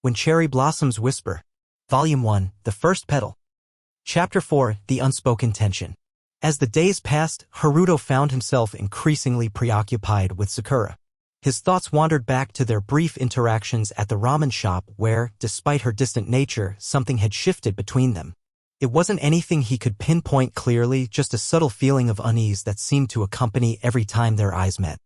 When Cherry Blossoms Whisper. Volume 1, The First Petal. Chapter 4, The Unspoken Tension. As the days passed, Haruto found himself increasingly preoccupied with Sakura. His thoughts wandered back to their brief interactions at the ramen shop where, despite her distant nature, something had shifted between them. It wasn't anything he could pinpoint clearly, just a subtle feeling of unease that seemed to accompany every time their eyes met.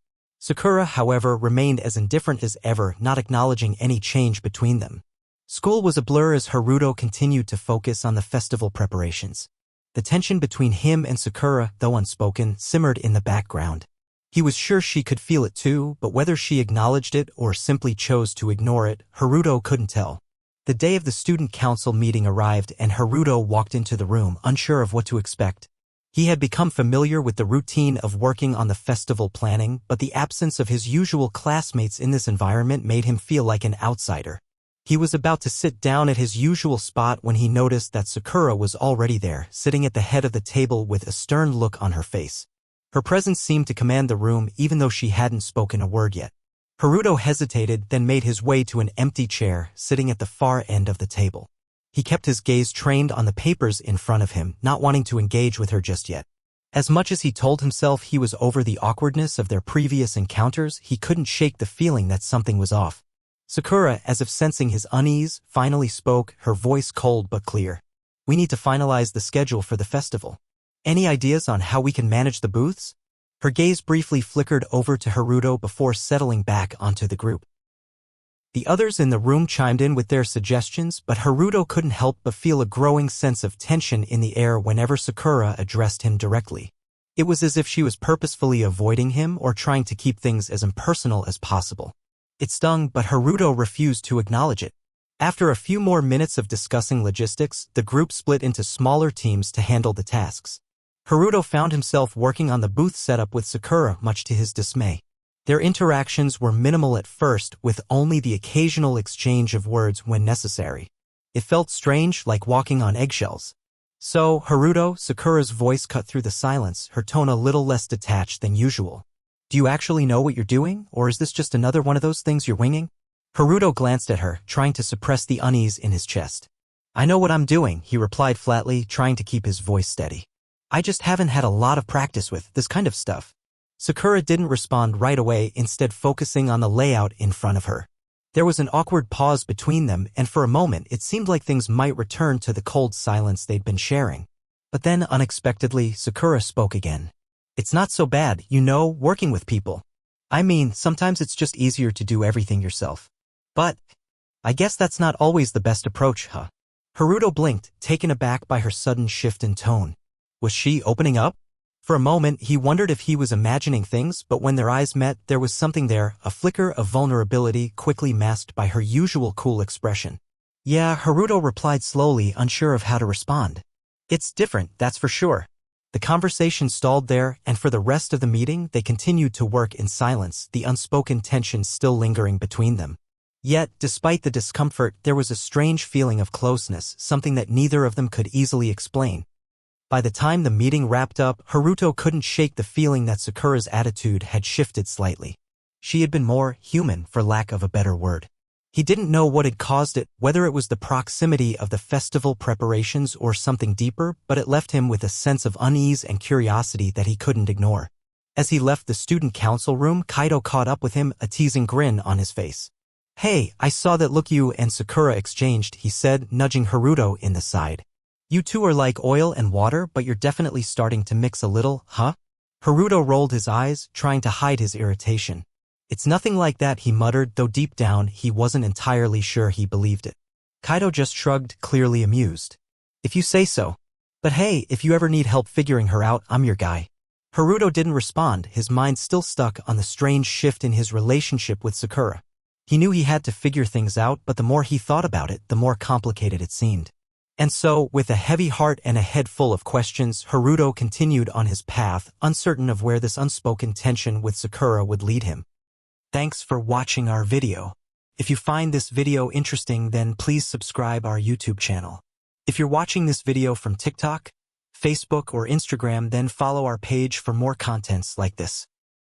Sakura, however, remained as indifferent as ever, not acknowledging any change between them. School was a blur as Haruto continued to focus on the festival preparations. The tension between him and Sakura, though unspoken, simmered in the background. He was sure she could feel it too, but whether she acknowledged it or simply chose to ignore it, Haruto couldn't tell. The day of the student council meeting arrived and Haruto walked into the room, unsure of what to expect. He had become familiar with the routine of working on the festival planning, but the absence of his usual classmates in this environment made him feel like an outsider. He was about to sit down at his usual spot when he noticed that Sakura was already there, sitting at the head of the table with a stern look on her face. Her presence seemed to command the room even though she hadn't spoken a word yet. Haruto hesitated, then made his way to an empty chair, sitting at the far end of the table. He kept his gaze trained on the papers in front of him, not wanting to engage with her just yet. As much as he told himself he was over the awkwardness of their previous encounters, he couldn't shake the feeling that something was off. Sakura, as if sensing his unease, finally spoke, her voice cold but clear. "We need to finalize the schedule for the festival. Any ideas on how we can manage the booths?" Her gaze briefly flickered over to Haruto before settling back onto the group. The others in the room chimed in with their suggestions, but Haruto couldn't help but feel a growing sense of tension in the air whenever Sakura addressed him directly. It was as if she was purposefully avoiding him or trying to keep things as impersonal as possible. It stung, but Haruto refused to acknowledge it. After a few more minutes of discussing logistics, the group split into smaller teams to handle the tasks. Haruto found himself working on the booth setup with Sakura, much to his dismay. Their interactions were minimal at first, with only the occasional exchange of words when necessary. It felt strange, like walking on eggshells. "So, Haruto," Sakura's voice cut through the silence, her tone a little less detached than usual. "Do you actually know what you're doing, or is this just another one of those things you're winging?" Haruto glanced at her, trying to suppress the unease in his chest. "I know what I'm doing," he replied flatly, trying to keep his voice steady. "I just haven't had a lot of practice with this kind of stuff." Sakura didn't respond right away, instead focusing on the layout in front of her. There was an awkward pause between them, and for a moment it seemed like things might return to the cold silence they'd been sharing. But then, unexpectedly, Sakura spoke again. "It's not so bad, working with people. I mean, sometimes it's just easier to do everything yourself. But I guess that's not always the best approach, huh?" Haruto blinked, taken aback by her sudden shift in tone. Was she opening up? For a moment, he wondered if he was imagining things, but when their eyes met, there was something there, a flicker of vulnerability quickly masked by her usual cool expression. "Yeah," Haruto replied slowly, unsure of how to respond. "It's different, that's for sure." The conversation stalled there, and for the rest of the meeting, they continued to work in silence, the unspoken tension still lingering between them. Yet, despite the discomfort, there was a strange feeling of closeness, something that neither of them could easily explain. By the time the meeting wrapped up, Haruto couldn't shake the feeling that Sakura's attitude had shifted slightly. She had been more human, for lack of a better word. He didn't know what had caused it, whether it was the proximity of the festival preparations or something deeper, but it left him with a sense of unease and curiosity that he couldn't ignore. As he left the student council room, Kaido caught up with him, a teasing grin on his face. "Hey, I saw that look you and Sakura exchanged," he said, nudging Haruto in the side. "You two are like oil and water, but you're definitely starting to mix a little, huh?" Haruto rolled his eyes, trying to hide his irritation. "It's nothing like that," he muttered, though deep down he wasn't entirely sure he believed it. Kaido just shrugged, clearly amused. "If you say so. But hey, if you ever need help figuring her out, I'm your guy." Haruto didn't respond, his mind still stuck on the strange shift in his relationship with Sakura. He knew he had to figure things out, but the more he thought about it, the more complicated it seemed. And so, with a heavy heart and a head full of questions, Haruto continued on his path, uncertain of where this unspoken tension with Sakura would lead him. Thanks for watching our video. If you find this video interesting, then please subscribe our YouTube channel. If you're watching this video from TikTok, Facebook, or Instagram, then follow our page for more contents like this.